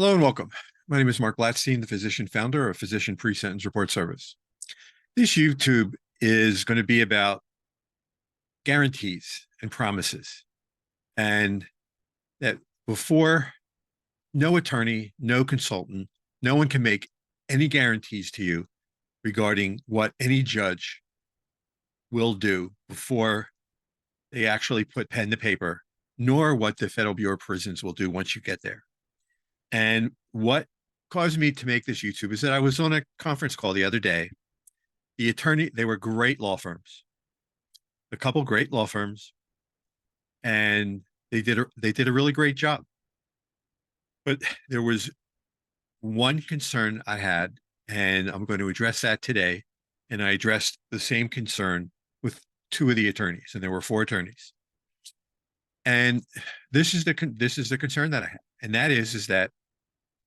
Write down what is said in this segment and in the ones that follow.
Hello and welcome. My name is Marc Blatstein, the physician founder of Physician Pre-Sentence Report Service. This YouTube is going to be about guarantees and promises, and that before, no attorney, no consultant, no one can make any guarantees to you regarding what any judge will do before they actually put pen to paper, nor what the Federal Bureau of Prisons will do once you get there. And what caused me to make this YouTube is that I was on a conference call the other day. They were great law firms, a couple great law firms, and they did a really great job. But there was one concern I had, and I'm going to address that today. And I addressed the same concern with two of the attorneys, and there were four attorneys. And this is the concern that I have, and that is that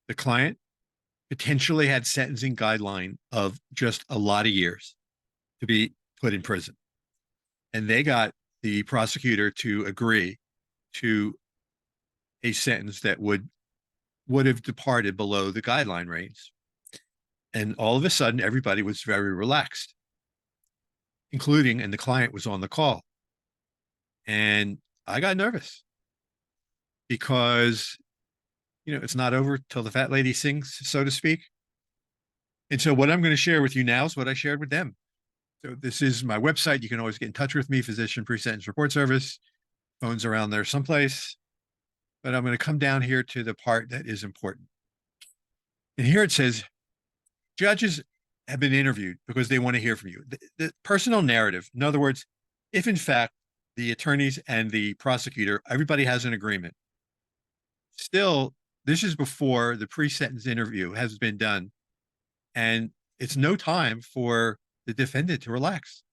the client potentially had sentencing guideline of just a lot of years to be put in prison. And they got the prosecutor to agree to a sentence that would have departed below the guideline range. And all of a sudden, everybody was very relaxed, including, and the client was on the call. And I got nervous because it's not over till the fat lady sings, so to speak. And so what I'm going to share with you now is what I shared with them. So this is my website. You can always get in touch with me, Physician Pre-Sentence Report Service. Phone's around there someplace. But I'm going to come down here to the part that is important. And here it says, judges have been interviewed because they want to hear from you. The personal narrative, in other words, if in fact the attorneys and the prosecutor, everybody has an agreement. Still, this is before the pre-sentence interview has been done, and it's no time for the defendant to relax.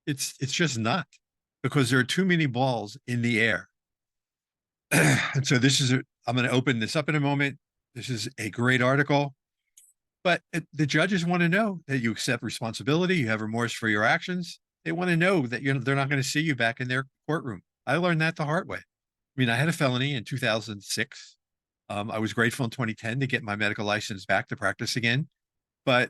It's just not, because there are too many balls in the air. And so I'm going to open this up in a moment. This is a great article, but the judges want to know that you accept responsibility, you have remorse for your actions. They want to know that they're not going to see you back in their courtroom. I learned that the hard way. I mean, I had a felony in 2006. I was grateful in 2010 to get my medical license back to practice again. But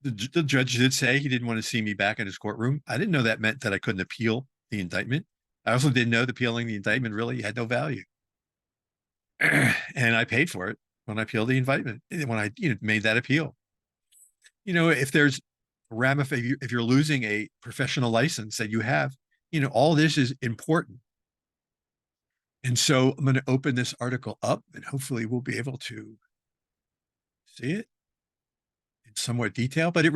the judge did say he didn't want to see me back in his courtroom. I didn't know that meant that I couldn't appeal the indictment. I also didn't know that appealing the indictment really had no value. And I paid for it when I appealed the indictment, when I made that appeal. If there's if you're losing a professional license that you have, all this is important. And so I'm going to open this article up, and hopefully we'll be able to see it in somewhat detail. But it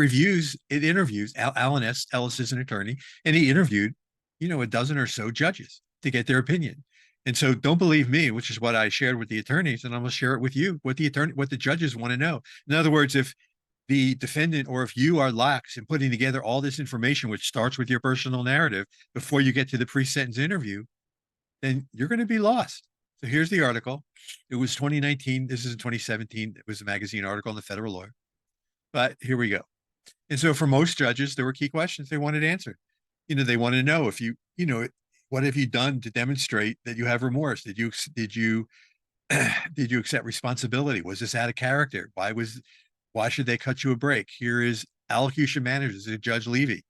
interviews, Alan Ellis is an attorney, and he interviewed, a dozen or so judges to get their opinion. And so don't believe me, which is what I shared with the attorneys, and I'm going to share it with you, what the judges want to know. In other words, if the defendant, or if you are lax in putting together all this information, which starts with your personal narrative before you get to the pre-sentence interview, then you're going to be lost. So here's the article. It was 2019. This is in 2017. It was a magazine article in the Federal Lawyer. But here we go. And so for most judges, there were key questions they wanted answered. They want to know if what have you done to demonstrate that you have remorse? Did you accept responsibility? Was this out of character? Why should they cut you a break? Here is allocution managers, Judge Levy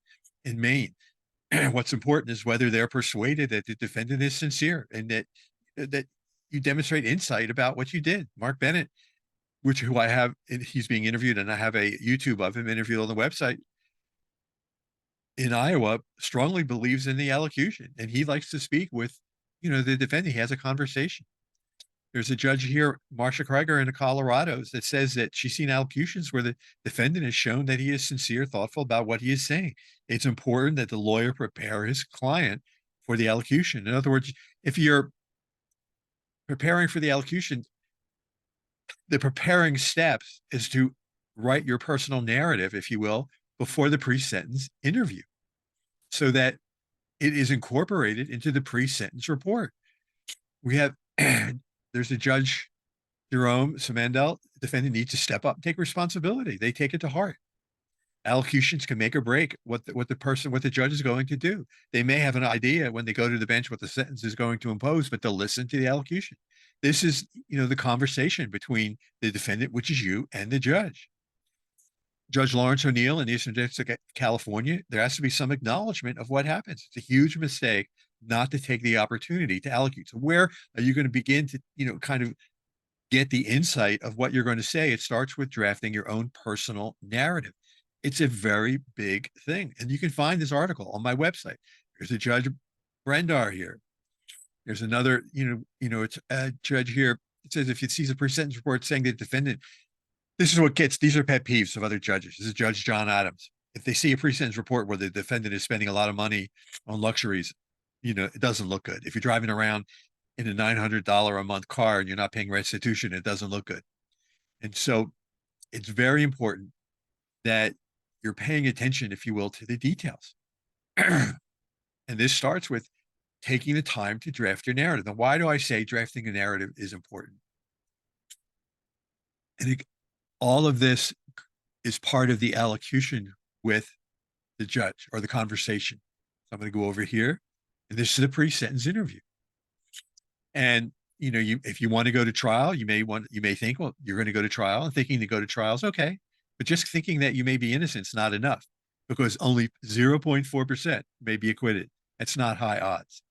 in Maine. What's important is whether they're persuaded that the defendant is sincere, and that you demonstrate insight about what you did. Marc Bennett, who I have, he's being interviewed, and I have a YouTube of him interviewed on the website in Iowa, strongly believes in the allocution, and he likes to speak with, the defendant. He has a conversation. There's a judge here, Marcia Kreger in Colorado, that says that she's seen allocutions where the defendant has shown that he is sincere, thoughtful about what he is saying. It's important that the lawyer prepare his client for the allocution. In other words, if you're preparing for the allocution, the preparing steps is to write your personal narrative, if you will, before the pre-sentence interview, so that it is incorporated into the pre-sentence report. We have there's a judge, Jerome Simandel. The defendant needs to step up and take responsibility. They take it to heart. Allocutions can make or break what the judge is going to do. They may have an idea when they go to the bench what the sentence is going to impose, but they'll listen to the allocution. This is, the conversation between the defendant, which is you, and the judge. Judge Lawrence O'Neill in the Eastern District of California, there has to be some acknowledgement of what happens. It's a huge mistake not to take the opportunity to allocute. So where are you going to begin to, kind of get the insight of what you're going to say? It starts with drafting your own personal narrative. It's a very big thing. And you can find this article on my website. There's a Judge Brendar here. There's another, it's a judge here. It says if it sees a pre-sentence report saying the defendant, these are pet peeves of other judges. This is Judge John Adams. If they see a pre-sentence report where the defendant is spending a lot of money on luxuries, it doesn't look good. If you're driving around in a $900 a month car and you're not paying restitution, it doesn't look good. And so it's very important that you're paying attention, if you will, to the details. And this starts with taking the time to draft your narrative. Now, why do I say drafting a narrative is important? And all of this is part of the allocution with the judge, or the conversation. So I'm going to go over here, and this is a pre-sentence interview. And if you want to go to trial, you may think, well, you're going to go to trial, and thinking to go to trial is okay, but just thinking that you may be innocent is not enough, because only 0.4% may be acquitted. That's not high odds.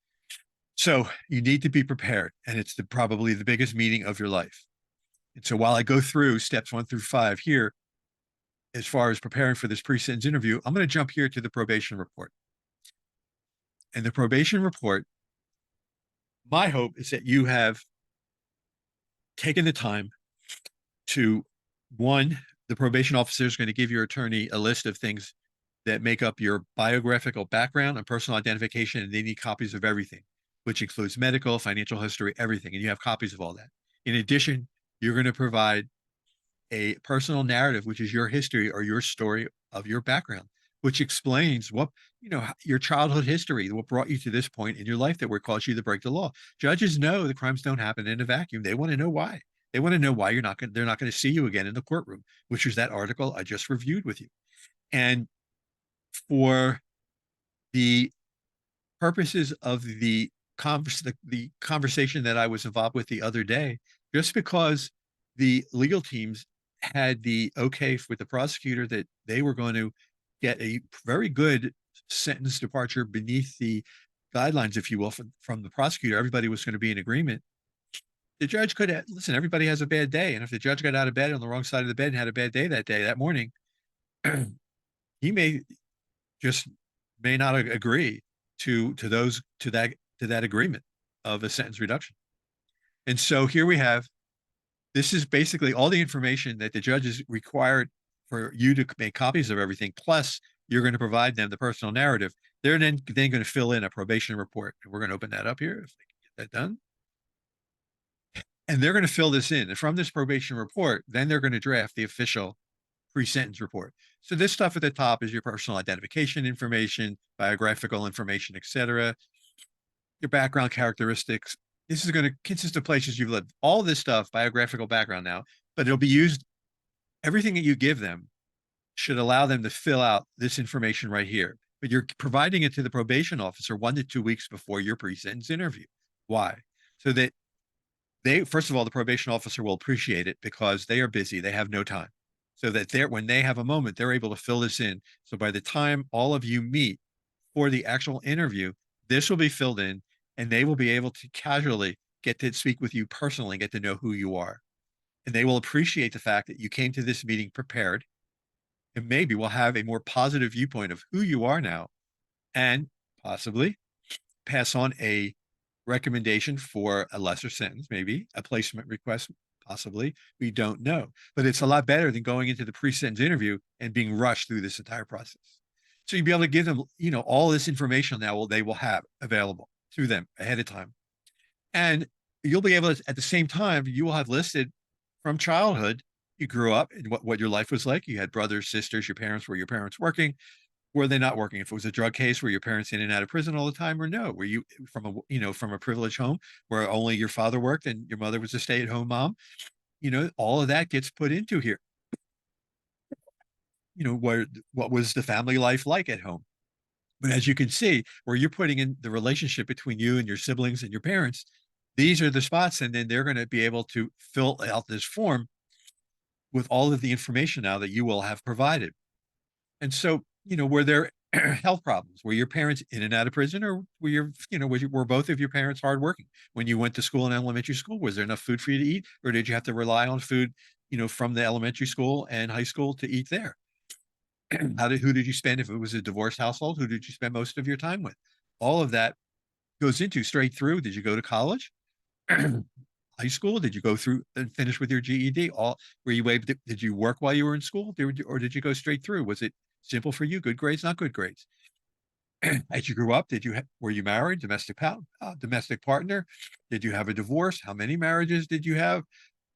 So you need to be prepared, and it's probably the biggest meeting of your life. And so while I go through steps 1 through 5 here, as far as preparing for this pre-sentence interview, I'm going to jump here to the probation report. And the probation report, my hope is that you have taken the time to, one, the probation officer is going to give your attorney a list of things that make up your biographical background and personal identification, and they need copies of everything, which includes medical, financial history, everything, and you have copies of all that. In addition, you're going to provide a personal narrative, which is your history or your story of your background, which explains what, your childhood history, what brought you to this point in your life that would cause you to break the law. Judges know the crimes don't happen in a vacuum. They want to know why. They want to know why they're not going to see you again in the courtroom, which is that article I just reviewed with you. And for the purposes of the conversation that I was involved with the other day, just because the legal teams had the okay with the prosecutor that they were going to get a very good sentence departure beneath the guidelines, if you will, from the prosecutor, everybody was going to be in agreement. The judge could have, listen, everybody has a bad day. And if the judge got out of bed on the wrong side of the bed and had a bad day that morning, he may not agree to that agreement of a sentence reduction. And so here we have, this is basically all the information that the judge is required for you to make copies of everything, plus you're going to provide them the personal narrative. They're then going to fill in a probation report. And we're going to open that up here if they can get that done. And they're going to fill this in. And from this probation report, then they're going to draft the official pre-sentence report. So this stuff at the top is your personal identification information, biographical information, etc., your background characteristics. This is going to consist of places you've lived. All this stuff, biographical background now, but it'll be used, everything that you give them should allow them to fill out this information right here. But you're providing it to the probation officer 1 to 2 weeks before your pre-sentence interview. Why? So that first of all, the probation officer will appreciate it because they are busy. They have no time. So that when they have a moment, they're able to fill this in. So by the time all of you meet for the actual interview, this will be filled in, and they will be able to casually get to speak with you personally, get to know who you are. And they will appreciate the fact that you came to this meeting prepared, and maybe will have a more positive viewpoint of who you are now, and possibly pass on a recommendation for a lesser sentence, maybe a placement request, possibly. We don't know. But it's a lot better than going into the pre-sentence interview and being rushed through this entire process. So you'll be able to give them, all this information now they will have available to them ahead of time. And you'll be able to, at the same time, you will have listed from childhood, you grew up and what your life was like. You had brothers, sisters, were your parents working? Were they not working? If it was a drug case, were your parents in and out of prison all the time, or no? Were you from a privileged home where only your father worked and your mother was a stay-at-home mom? All of that gets put into here. What was the family life like at home? But as you can see, where you're putting in the relationship between you and your siblings and your parents, these are the spots, and then they're going to be able to fill out this form with all of the information now that you will have provided. And so, were there health problems? Were your parents in and out of prison, or were both of your parents hardworking when you went to school in elementary school? Was there enough food for you to eat, or did you have to rely on food, from the elementary school and high school to eat there? Who did you spend, if it was a divorced household, who did you spend most of your time with? All of that goes into straight through. Did you go to college? High school? Did you go through and finish with your GED? Were you able to, did you work while you were in school? Or did you go straight through? Was it simple for you? Good grades, not good grades. As you grew up, were you married, domestic partner? Did you have a divorce? How many marriages did you have?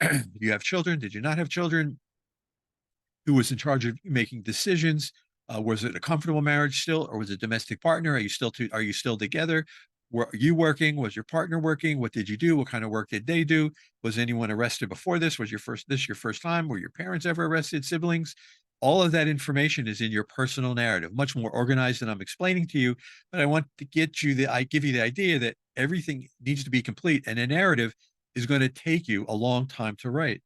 Did you have children? Did you not have children? Who was in charge of making decisions? Was it a comfortable marriage still, or was it a domestic partner? Are you still together? Were you working? Was your partner working? What did you do? What kind of work did they do? Was anyone arrested before this? Was your first time? Were your parents ever arrested? Siblings? All of that information is in your personal narrative, much more organized than I'm explaining to you. But I want to give you the idea that everything needs to be complete, and a narrative is going to take you a long time to write.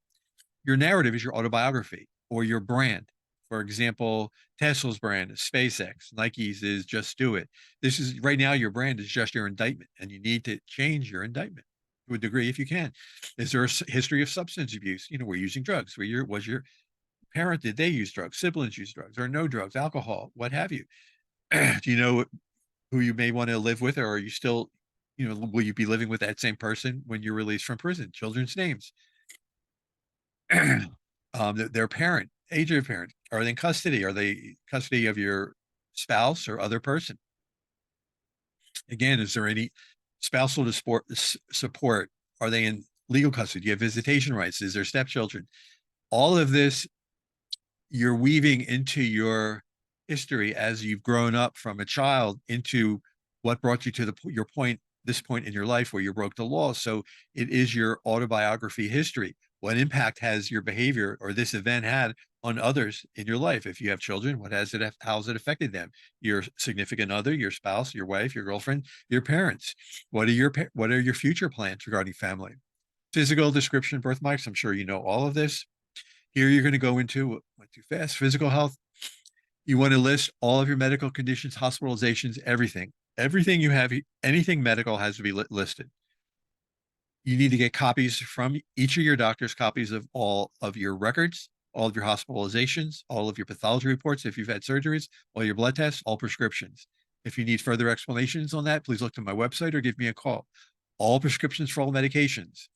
Your narrative is your autobiography or your brand. For example, Tesla's brand is SpaceX. Nike's is Just Do It. This is right now, your brand is just your indictment, and you need to change your indictment to a degree if you can. Is there a history of substance abuse? We're using drugs. Was your parent, did they use drugs? Siblings use drugs or no drugs, alcohol, what have you? Do you know who you may want to live with, or are you still, will you be living with that same person when you're released from prison? Children's names. Their parent, age of parent, are they in custody? Are they custody of your spouse or other person? Again, is there any spousal support? Are they in legal custody? Do you have visitation rights? Is there stepchildren? All of this you're weaving into your history as you've grown up from a child into what brought you to this point in your life where you broke the law. So it is your autobiography history. What impact has your behavior or this event had on others in your life? If you have children, how has it affected them? Your significant other, your spouse, your wife, your girlfriend, your parents. What are your future plans regarding family? Physical description, birth marks. I'm sure you know all of this. Here you're going to go into, went too fast, physical health. You want to list all of your medical conditions, hospitalizations, everything. Everything you have, anything medical has to be listed. You need to get copies from each of your doctors, copies of all of your records, all of your hospitalizations, all of your pathology reports if you've had surgeries, all your blood tests, all prescriptions. If you need further explanations on that, please look to my website or give me a call. All prescriptions for all medications,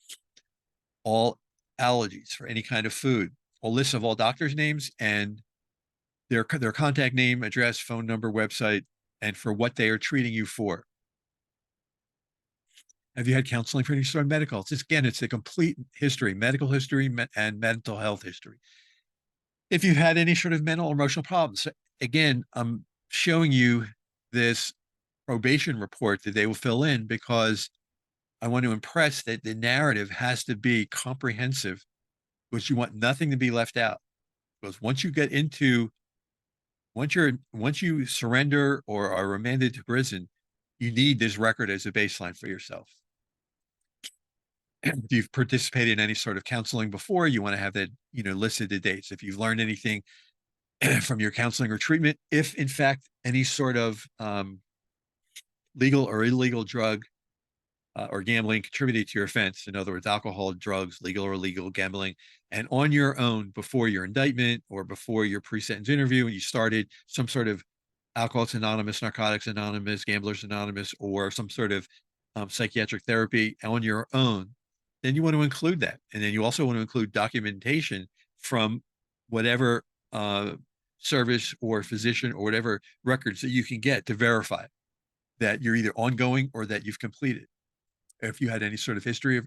all allergies for any kind of food, a list of all doctors' names and their contact name, address, phone number, website, and for what they are treating you for. Have you had counseling for any sort of medical? It's a complete history, medical history and mental health history. If you've had any sort of mental or emotional problems, again, I'm showing you this probation report that they will fill in because I want to impress that the narrative has to be comprehensive, because you want nothing to be left out. Because once you surrender or are remanded to prison, you need this record as a baseline for yourself. If you've participated in any sort of counseling before, you want to have that, listed the dates. If you've learned anything from your counseling or treatment, if in fact any sort of legal or illegal drug or gambling contributed to your offense, in other words, alcohol, drugs, legal or illegal gambling, and on your own before your indictment or before your pre-sentence interview, and you started some sort of Alcoholics Anonymous, Narcotics Anonymous, Gamblers Anonymous, or some sort of psychiatric therapy on your own, then you want to include that. And then you also want to include documentation from whatever service or physician or whatever records that you can get to verify that you're either ongoing or that you've completed. If you had any sort of history of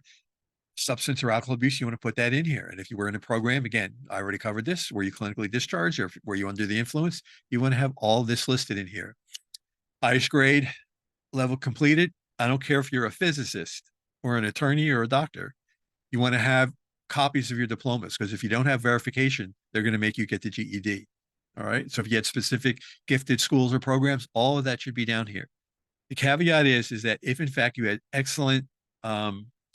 substance or alcohol abuse, you want to put that in here. And if you were in a program, again, I already covered this, were you clinically discharged or were you under the influence? You want to have all this listed in here. Highest grade level completed. I don't care if you're a physicist or an attorney or a doctor. You want to have copies of your diplomas, because if you don't have verification, they're going to make you get the GED. All right. So if you had specific gifted schools or programs, all of that should be down here. The caveat is that if in fact you had excellent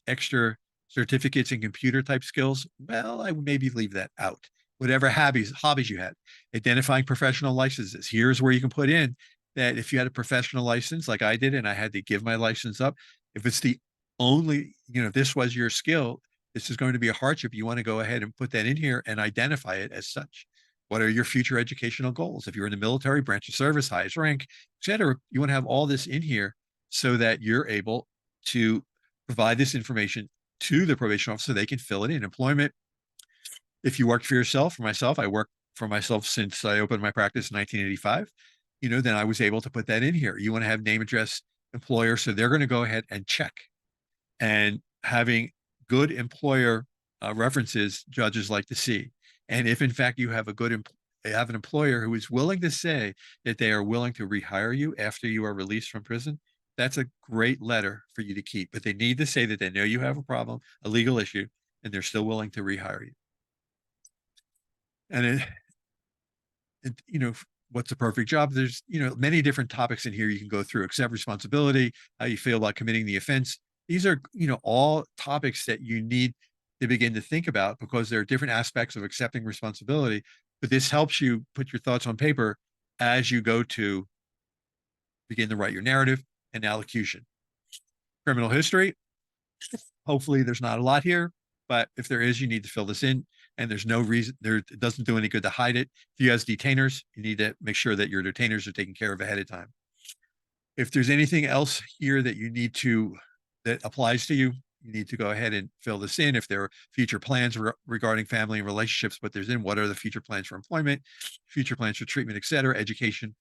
extra certificates in computer type skills, well, I would maybe leave that out. Whatever hobbies you had, identifying professional licenses. Here's where you can put in that if you had a professional license like I did, and I had to give my license up, if it's the only, if this was your skill, this is going to be a hardship. You want to go ahead and put that in here and identify it as such. What are your future educational goals? If you're in the military, branch of service, highest rank, etc., you want to have all this in here so that you're able to provide this information to the probation officer so they can fill it in. Employment, if you worked for yourself, for myself, I worked for myself since I opened my practice in 1985, then I was able to put that in here. You want to have name, address, employer. So they're going to go ahead and check. And having good employer references, judges like to see. And if in fact you have have an employer who is willing to say that they are willing to rehire you after you are released from prison, that's a great letter for you to keep. But they need to say that they know you have a problem, a legal issue, and they're still willing to rehire you. And what's a perfect job? There's, many different topics in here you can go through: accept responsibility, how you feel about committing the offense. These are, all topics that you need to begin to think about, because there are different aspects of accepting responsibility. But this helps you put your thoughts on paper as you go to begin to write your narrative and allocution. Criminal history. Hopefully there's not a lot here, but if there is, you need to fill this in, and there's no reason it doesn't do any good to hide it. If you have detainers, you need to make sure that your detainers are taken care of ahead of time. If there's anything else here that you need to, that applies to you, you need to go ahead and fill this in. If there are future plans regarding family and relationships, but there's in what are the future plans for employment, future plans for treatment, etc., education.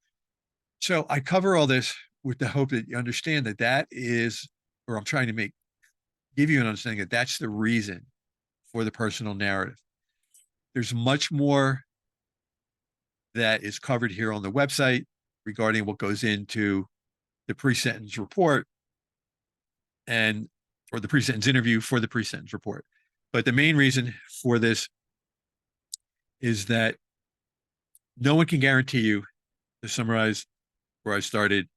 So I cover all this with the hope that you understand that is, or I'm trying to give you an understanding that that's the reason for the personal narrative. There's much more that is covered here on the website regarding what goes into the pre-sentence report or the pre-sentence interview for the pre-sentence report. But the main reason for this is that no one can guarantee you, to summarize where I started,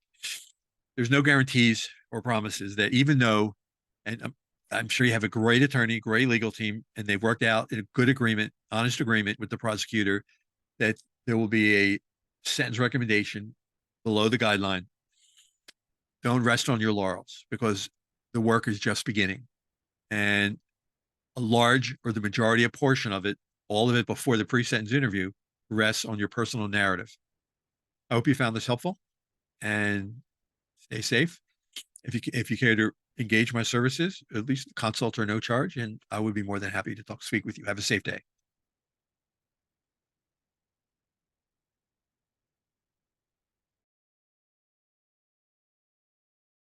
there's no guarantees or promises that even though, and I'm sure you have a great attorney, great legal team, and they've worked out in a good agreement, honest agreement with the prosecutor, that there will be a sentence recommendation below the guideline. Don't rest on your laurels, because the work is just beginning. And a large, or the majority, a portion of it, all of it before the pre-sentence interview, rests on your personal narrative. I hope you found this helpful, and stay safe. If you care to engage my services, at least consult or no charge, and I would be more than happy to speak with you. Have a safe day.